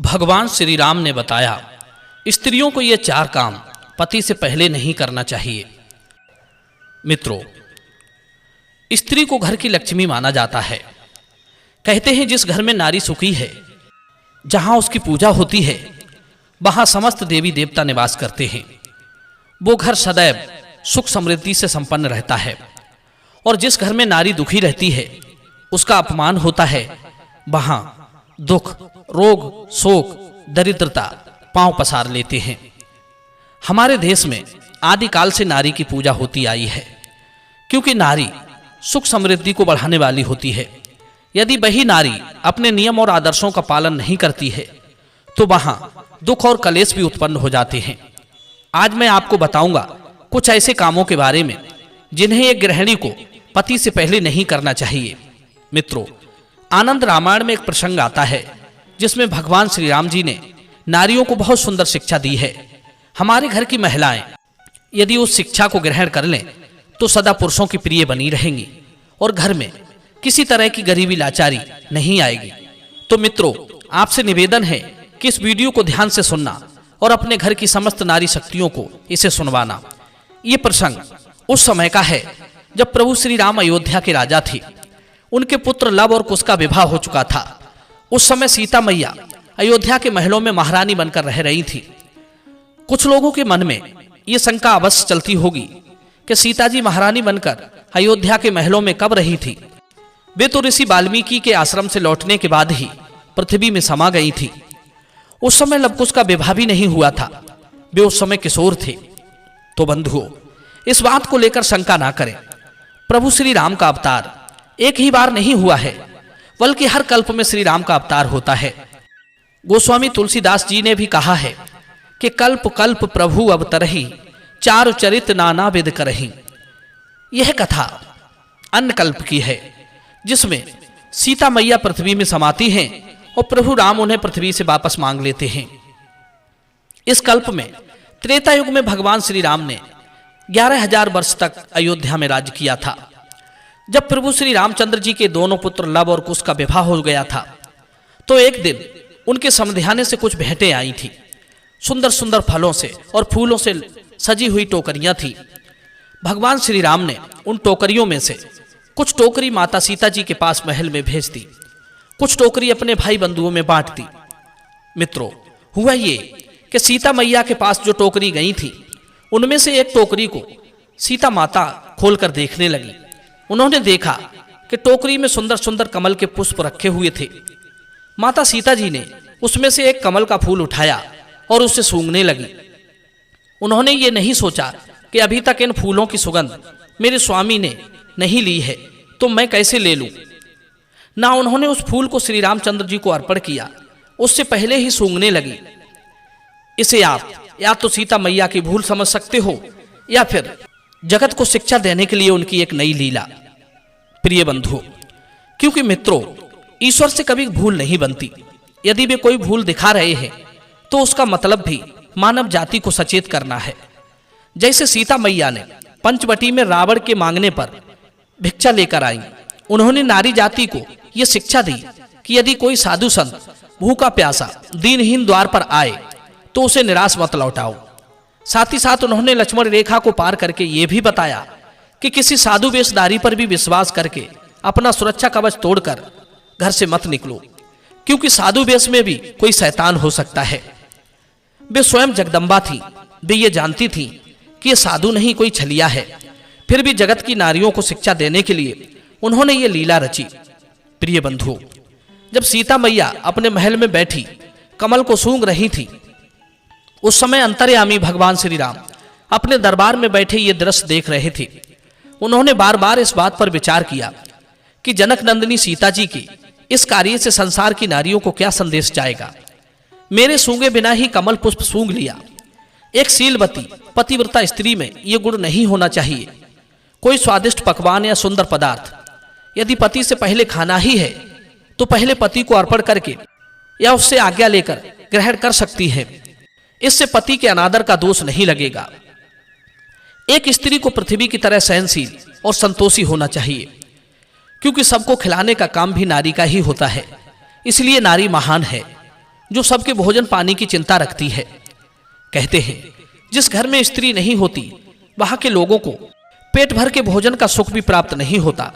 भगवान श्री राम ने बताया, स्त्रियों को ये 4 काम पति से पहले नहीं करना चाहिए। मित्रों, स्त्री को घर की लक्ष्मी माना जाता है। कहते हैं जिस घर में नारी सुखी है, जहां उसकी पूजा होती है, वहां समस्त देवी देवता निवास करते हैं। वो घर सदैव सुख समृद्धि से संपन्न रहता है। और जिस घर में नारी दुखी रहती है, उसका अपमान होता है, वहां दुख, रोग, शोक, दरिद्रता पांव पसार लेते हैं। हमारे देश में आदिकाल से नारी की पूजा होती आई है, क्योंकि नारी सुख समृद्धि को बढ़ाने वाली होती है। यदि वही नारी अपने नियम और आदर्शों का पालन नहीं करती है, तो वहां दुख और कलेश भी उत्पन्न हो जाते हैं। आज मैं आपको बताऊंगा कुछ ऐसे कामों के बारे में जिन्हें एक गृहिणी को पति से पहले नहीं करना चाहिए। मित्रों, आनंद रामायण में एक प्रसंग आता है जिसमें भगवान श्री राम जी ने नारियों को बहुत सुंदर शिक्षा दी है। हमारे घर की महिलाएं यदि उस शिक्षा को ग्रहण कर लें तो सदा पुरुषों की प्रिय बनी रहेंगी और घर में किसी तरह की गरीबी लाचारी नहीं आएगी। तो मित्रों, आपसे निवेदन है कि इस वीडियो को ध्यान से सुनना और अपने घर की समस्त नारी शक्तियों को इसे सुनवाना। ये प्रसंग उस समय का है जब प्रभु श्री राम अयोध्या के राजा थे। उनके पुत्र लव और कुश का विवाह हो चुका था। उस समय सीता मैया अयोध्या के महलों में महारानी बनकर रह रही थी। कुछ लोगों के मन में ये शंका अवश्य चलती होगी कि सीता जी महारानी बनकर अयोध्या के महलों में कब रही थी। वे तो ऋषि वाल्मीकि के आश्रम से लौटने के बाद ही पृथ्वी में समा गई थी। उस समय लवकुश का विवाह भी नहीं हुआ था। वे उस समय किशोर थे। तो बंधुओं, इस बात को लेकर शंका ना करें। प्रभु श्री राम का अवतार एक ही बार नहीं हुआ है, बल्कि हर कल्प में श्री राम का अवतार होता है। गोस्वामी तुलसीदास जी ने भी कहा है कि कल्प कल्प प्रभु अवतरहि, चारु चरित नाना विध करहि। यह कथा अन्य कल्प की है, जिसमें सीता मैया पृथ्वी में समाती हैं और प्रभु राम उन्हें पृथ्वी से वापस मांग लेते हैं। इस कल्प में त्रेता युग में भगवान श्री राम ने 11,000 वर्ष तक अयोध्या में राज्य किया था। जब प्रभु श्री रामचंद्र जी के दोनों पुत्र लव और कुश का विवाह हो गया था, तो एक दिन उनके समध्याने से कुछ भेंटें आई थी। सुंदर सुंदर फलों से और फूलों से सजी हुई टोकरियां थी। भगवान श्री राम ने उन टोकरियों में से कुछ टोकरी माता सीता जी के पास महल में भेज दी, कुछ टोकरी अपने भाई बंधुओं में बांट दी। मित्रों, हुआ ये कि सीता मैया के पास जो टोकरी गई थी, उनमें से एक टोकरी को सीता माता खोलकर देखने लगी। उन्होंने देखा कि टोकरी में सुंदर सुंदर कमल के पुष्प रखे हुए थे। माता सीता जी ने उसमें से एक कमल का फूल उठाया और उसे सूंघने लगी। उन्होंने ये नहीं सोचा कि अभी तक इन फूलों की सुगंध मेरे स्वामी ने नहीं ली है, तो मैं कैसे ले लूं। ना उन्होंने उस फूल को श्री रामचंद्र जी को अर्पण किया, उससे पहले ही सूंघने लगी। इसे आप या तो सीता मैया की भूल समझ सकते हो, या फिर जगत को शिक्षा देने के लिए उनकी एक नई लीला। प्रिय बंधुओं, क्योंकि मित्रों, ईश्वर से कभी भूल नहीं बनती। यदि वे कोई भूल दिखा रहे हैं, तो उसका मतलब भी मानव जाति को सचेत करना है। जैसे सीता मैया ने पंचवटी में रावण के मांगने पर भिक्षा लेकर आई, उन्होंने नारी जाति को यह शिक्षा दी कि यदि कोई साधु संत भूखा प्यासा दीनहीन द्वार पर आए तो उसे निराश मत लौटाओ। साथ ही साथ उन्होंने लक्ष्मण रेखा को पार करके यह भी बताया कि किसी साधु वेशधारी पर भी विश्वास करके अपना सुरक्षा कवच तोड़कर घर से मत निकलो, क्योंकि साधु वेश में भी कोई शैतान हो सकता है। वे स्वयं जगदम्बा थी। वे ये जानती थी कि यह साधु नहीं, कोई छलिया है। फिर भी जगत की नारियों को शिक्षा देने के लिए उन्होंने ये लीला रची। प्रिय बंधुओं, जब सीता मैया अपने महल में बैठी कमल को सूंघ रही थी, उस समय अंतर्यामी भगवान श्री राम अपने दरबार में बैठे ये दृश्य देख रहे थे। उन्होंने बार बार इस बात पर विचार किया कि जनक नंदिनी सीता जी की इस कार्य से संसार की नारियों को क्या संदेश जाएगा। मेरे सूंघे बिना ही कमल पुष्प सूंघ लिया। एक शीलवती पतिव्रता स्त्री में ये गुण नहीं होना चाहिए। कोई स्वादिष्ट पकवान या सुंदर पदार्थ यदि पति से पहले खाना ही है, तो पहले पति को अर्पण करके या उससे आज्ञा लेकर ग्रहण कर सकती है। इससे पति के अनादर का दोष नहीं लगेगा। एक स्त्री को पृथ्वी की तरह सहनशील और संतोषी होना चाहिए, क्योंकि सबको खिलाने का काम भी नारी का ही होता है। इसलिए नारी महान है। जो सबके भोजन पानी की चिंता रखती है। कहते हैं जिस घर में स्त्री नहीं होती वहां के लोगों को पेट भर के भोजन का सुख भी प्राप्त नहीं होता।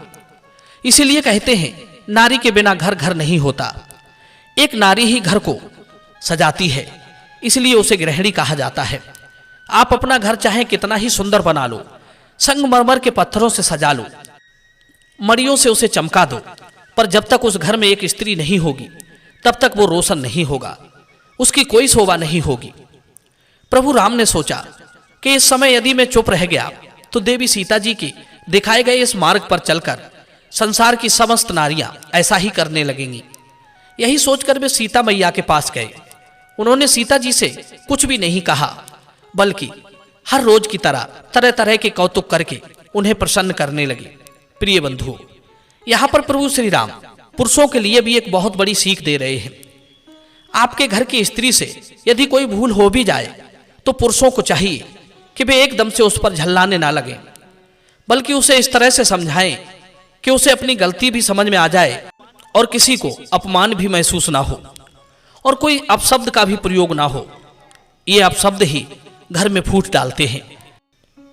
इसीलिए कहते हैं नारी के बिना घर घर नहीं होता। एक नारी ही घर को सजाती है, इसलिए उसे गृहिणी कहा जाता है। आप अपना घर चाहे कितना ही सुंदर बना लो, संगमरमर के पत्थरों से सजा लो, मड़ियों से उसे चमका दो, पर जब तक उस घर में एक स्त्री नहीं होगी तब तक वो रोशन नहीं होगा, उसकी कोई शोभा नहीं होगी। प्रभु राम ने सोचा कि इस समय यदि मैं चुप रह गया तो देवी सीता जी के दिखाए गए इस मार्ग पर चलकर संसार की समस्त नारियां ऐसा ही करने लगेंगी। यही सोचकर वे सीता मैया के पास गए। उन्होंने सीता जी से कुछ भी नहीं कहा, बल्कि हर रोज की तरह तरह तरह के कौतुक करके उन्हें प्रसन्न करने लगे। प्रिय बंधुओं, यहाँ पर प्रभु श्री राम पुरुषों के लिए भी एक बहुत बड़ी सीख दे रहे हैं। आपके घर की स्त्री से यदि कोई भूल हो भी जाए तो पुरुषों को चाहिए कि वे एकदम से उस पर झल्लाने ना लगें, बल्कि उसे इस तरह से समझाएं कि उसे अपनी गलती भी समझ में आ जाए और किसी को अपमान भी महसूस ना हो और कोई अपशब्द का भी प्रयोग ना हो। ये अपशब्द ही घर में फूट डालते हैं,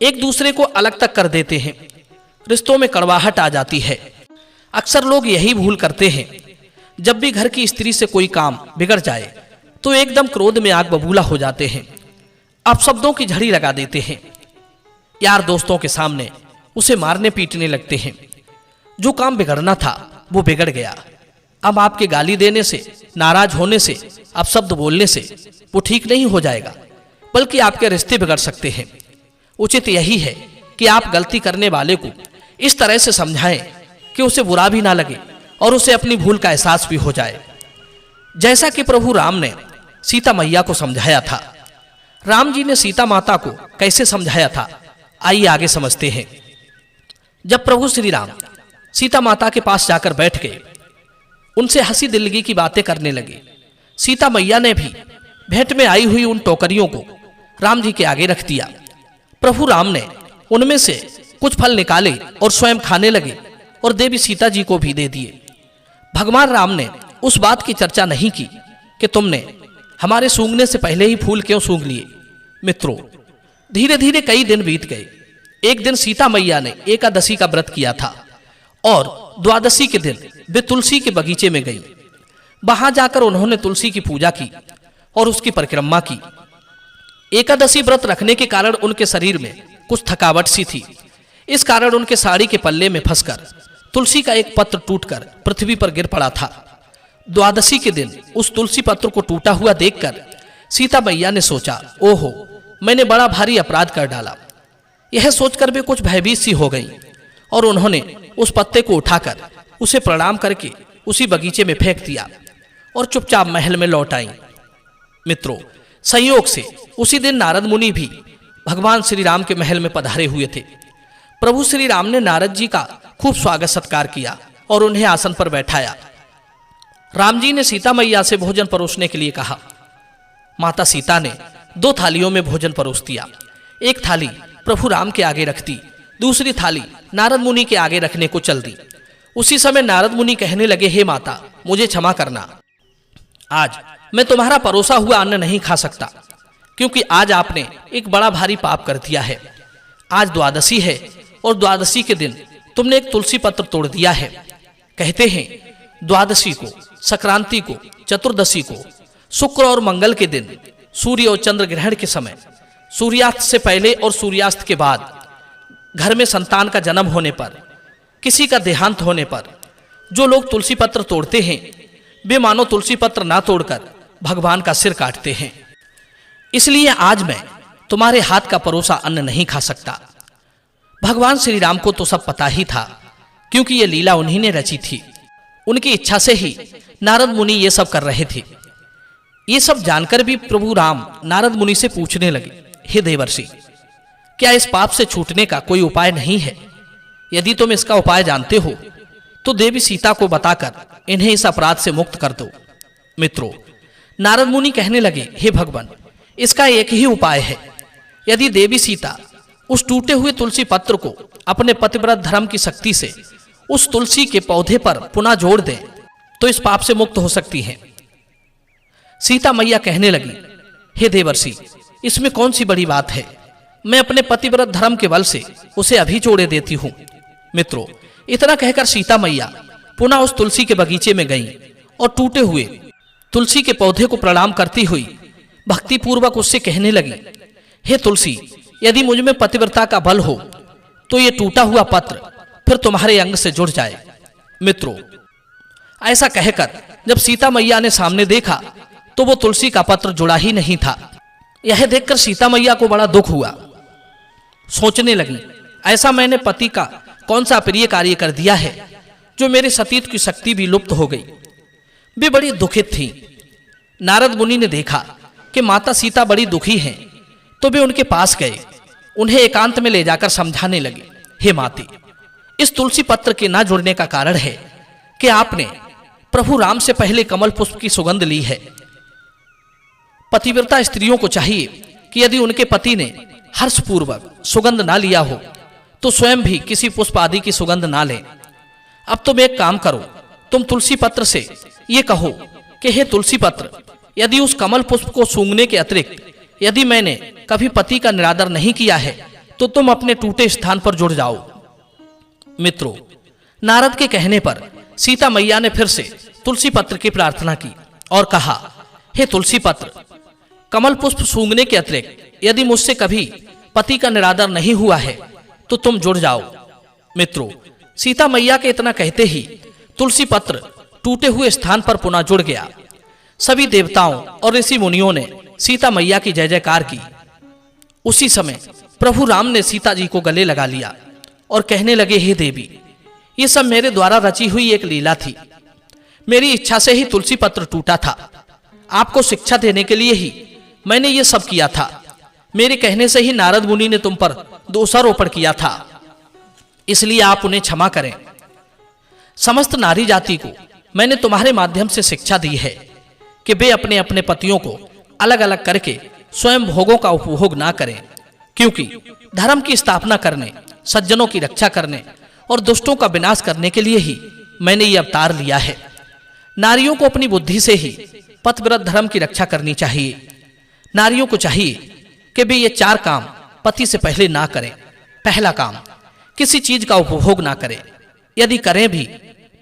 एक दूसरे को अलग तक कर देते हैं, रिश्तों में कड़वाहट आ जाती है। अक्सर लोग यही भूल करते हैं, जब भी घर की स्त्री से कोई काम बिगड़ जाए तो एकदम क्रोध में आग बबूला हो जाते हैं, अपशब्दों की झड़ी लगा देते हैं, यार दोस्तों के सामने उसे मारने पीटने लगते हैं। जो काम बिगड़ना था वो बिगड़ गया। अब आपके गाली देने से, नाराज होने से, अपशब्द बोलने से वो ठीक नहीं हो जाएगा, बल्कि आपके रिश्ते बिगड़ सकते हैं। उचित यही है कि आप गलती करने वाले को इस तरह से समझाएं कि उसे बुरा भी ना लगे और उसे अपनी भूल का एहसास भी हो जाए, जैसा कि प्रभु राम ने सीता मैया को समझाया था। राम जी ने सीता माता को कैसे समझाया था, आइए आगे समझते हैं। जब प्रभु श्री राम सीता माता के पास जाकर बैठ गए, उनसे हंसी दिलगी की बातें करने लगे। सीता मैया ने भी भेंट में आई हुई उन टोकरियों को राम जी के आगे रख दिया। प्रभु राम ने उनमें से कुछ फल निकाले और स्वयं खाने लगे और देवी सीता जी को भी दे दिए। भगवान राम ने उस बात की चर्चा नहीं की कि तुमने हमारे सूंघने से पहले ही फूल क्यों सूंघ लिए। मित्रों, धीरे धीरे कई दिन बीत गए। एक दिन सीता मैया ने एकादशी का व्रत किया था और द्वादशी के दिन वे तुलसी के बगीचे में गई। वहां जाकर उन्होंने तुलसी की पूजा की और उसकी परिक्रमा की। एकादशी व्रत रखने के कारण उनके शरीर में कुछ थकावट सी थी। इस कारण उनके साड़ी के पल्ले में फंसकर तुलसी का एक पत्र टूटकर पृथ्वी पर गिर पड़ा था। द्वादशी के दिन उस तुलसी पत्र को टूटा हुआ देखकर सीता मैया ने सोचा, ओहो, मैंने बड़ा भारी अपराध कर डाला। यह सोचकर वे कुछ भयभीत सी हो गई और उन्होंने उस पत्ते को उठाकर उसे प्रणाम करके उसी बगीचे में फेंक दिया और चुपचाप महल में लौट आई। मित्रों, संयोग से उसी दिन नारद मुनि भी भगवान श्री राम के महल में पधारे हुए थे। प्रभु श्री राम ने नारद जी का खूब स्वागत सत्कार किया और उन्हें आसन पर बैठाया। राम जी ने सीता मैया से भोजन परोसने के लिए कहा। माता सीता ने 2 थालियों में भोजन परोस दिया। एक थाली प्रभु राम के आगे रख दी, दूसरी थाली नारद मुनि के आगे रखने को चल दी। उसी समय नारद मुनि कहने लगे, हे माता, मुझे क्षमा करना, आज मैं तुम्हारा परोसा हुआ अन्न नहीं खा सकता, क्योंकि आज आपने एक बड़ा भारी पाप कर दिया है। आज द्वादशी है और द्वादशी के दिन तुमने एक तुलसी पत्र तोड़ दिया है। कहते हैं द्वादशी को, संक्रांति को, चतुर्दशी को, शुक्र और मंगल के दिन, सूर्य और चंद्र ग्रहण के समय, सूर्यास्त से पहले और सूर्यास्त के बाद, घर में संतान का जन्म होने पर, किसी का देहांत होने पर जो लोग तुलसी पत्र तोड़ते हैं वे मानो तुलसी पत्र ना तोड़कर भगवान का सिर काटते हैं। इसलिए आज मैं तुम्हारे हाथ का परोसा अन्न नहीं खा सकता। भगवान श्री राम को तो सब पता ही था, क्योंकि ये लीला उन्हीं ने रची थी। उनकी इच्छा से ही नारद मुनि ये सब कर रहे थे। ये सब जानकर भी प्रभु राम नारद मुनि से पूछने लगे, हे देवर्षि, क्या इस पाप से छूटने का कोई उपाय नहीं है? यदि तुम इसका उपाय जानते हो तो देवी सीता को बताकर इन्हें इस अपराध से मुक्त कर दो। मित्रों, नारद मुनि कहने लगे, हे भगवान, इसका एक ही उपाय है। यदि देवी सीता उस टूटे हुए तुलसी पत्र को अपने पतिव्रत धर्म की शक्ति से उस तुलसी के पौधे पर पुनः जोड़ दें तो इस पाप से मुक्त हो सकती हैं। सीता मैया कहने लगी, हे देवर्षि, इसमें कौन सी बड़ी बात है? मैं अपने पतिव्रत धर्म के बल से उसे अभी छोड़े देती हूं। मित्रों, इतना कहकर सीता मैया पुनः उस तुलसी के बगीचे में गईं और टूटे हुए तुलसी के पौधे को प्रणाम करती हुई भक्ति पूर्वक उससे कहने लगी, हे तुलसी, यदि मुझ में पतिव्रता का बल हो तो ये टूटा हुआ पत्र फिर तुम्हारे अंग से जुड़ जाए। मित्रों, ऐसा कहकर जब सीता मैया ने सामने देखा तो वो तुलसी का पत्र जुड़ा ही नहीं था। यह देखकर सीता मैया को बड़ा दुख हुआ। सोचने लगी, ऐसा मैंने पति का कौन सा प्रिय कार्य कर दिया है जो मेरे सतीत्व की शक्ति भी लुप्त हो गई। वे बड़ी दुखित थीं। नारद मुनि ने देखा कि माता सीता बड़ी दुखी हैं, तो वे उनके पास गए, उन्हें एकांत में ले जाकर समझाने लगे, हे माते, इस तुलसी पत्र के ना जुड़ने का कारण है कि आपने प्रभु राम से पहले कमल पुष्प की सुगंध ली है। पतिव्रता स्त्रियों को चाहिए कि यदि उनके पति ने हर्षपूर्वक सुगंध ना लिया हो तो स्वयं भी किसी पुष्प आदि की सुगंध ना लें। अब तुम एक काम करो, तुम तुलसी पत्र से ये कहो कि हे तुलसी पत्र, यदि उस कमल पुष्प को सूंघने के अतिरिक्त यदि मैंने कभी पति का निरादर नहीं किया है तो तुम अपने टूटे स्थान पर जुड़ जाओ। मित्रों, नारद के कहने पर सीता मैया ने फिर से तुलसी पत्र की प्रार्थना की और कहा, हे तुलसी पत्र, कमल पुष्प सूंघने के अतिरिक्त यदि मुझसे कभी पति का निरादर नहीं हुआ है तो तुम जुड़ जाओ। मित्रों, सीता मैया के इतना कहते ही तुलसी पत्र टूटे हुए स्थान पर पुनः जुड़ गया। सभी देवताओं और ऋषि मुनियों ने सीता मैया की जय जयकार की। उसी समय प्रभु राम ने सीता जी को गले लगा लिया और कहने लगे, हे देवी, ये सब मेरे द्वारा रची हुई एक लीला थी। मेरी इच्छा से ही तुलसी पत्र टूटा था। आपको शिक्षा देने के लिए ही मैंने ये सब किया था। मेरे कहने से ही नारद मुनि ने तुम पर दोषारोपण किया था, इसलिए आप उन्हें क्षमा करें। समस्त नारी जाति को मैंने तुम्हारे माध्यम से शिक्षा दी है कि वे अपने अपने पतियों को अलग अलग करके स्वयं भोगों का उपभोग ना करें, क्योंकि धर्म की स्थापना करने, सज्जनों की रक्षा करने और दुष्टों का विनाश करने के लिए ही मैंने ये अवतार लिया है। नारियों को अपनी बुद्धि से ही पतिव्रत धर्म की रक्षा करनी चाहिए। नारियों को चाहिए कि वे ये 4 काम पति से पहले ना करें। पहला काम, किसी चीज का उपभोग ना करें, यदि करें भी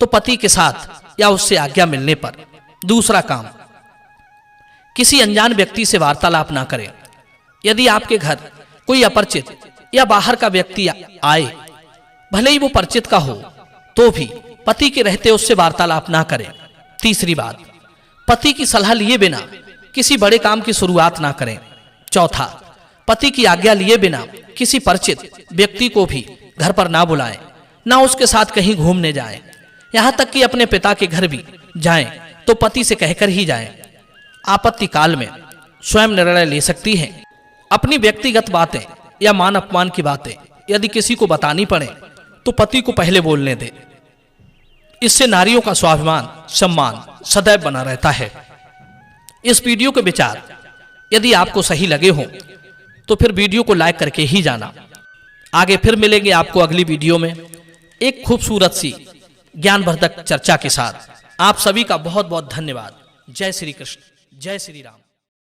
तो पति के साथ या उससे आज्ञा मिलने पर। दूसरा काम, किसी अनजान व्यक्ति से वार्तालाप ना करें। यदि आपके घर कोई अपरिचित या बाहर का व्यक्ति आए, भले ही वो परिचित का हो, तो भी पति के रहते उससे वार्तालाप ना करें। तीसरी बात, पति की सलाह लिए बिना किसी बड़े काम की शुरुआत ना करें। चौथा, पति की आज्ञा लिए बिना किसी परिचित व्यक्ति को भी घर पर ना बुलाएं, ना उसके साथ कहीं घूमने जाएं। यहां तक कि अपने पिता के घर भी जाएं तो पति से कहकर ही जाएं। आपत्ति काल में स्वयं निर्णय ले सकती हैं। अपनी व्यक्तिगत बातें या मान अपमान की बातें यदि किसी को बतानी पड़े तो पति को पहले बोलने दे। इससे नारियों का स्वाभिमान, सम्मान सदैव बना रहता है। इस वीडियो के विचार यदि आपको सही लगे हों तो फिर वीडियो को लाइक करके ही जाना। आगे फिर मिलेंगे आपको अगली वीडियो में एक खूबसूरत सी ज्ञानवर्धक चर्चा के साथ। आप सभी का बहुत बहुत धन्यवाद। जय श्री कृष्ण, जय श्री राम।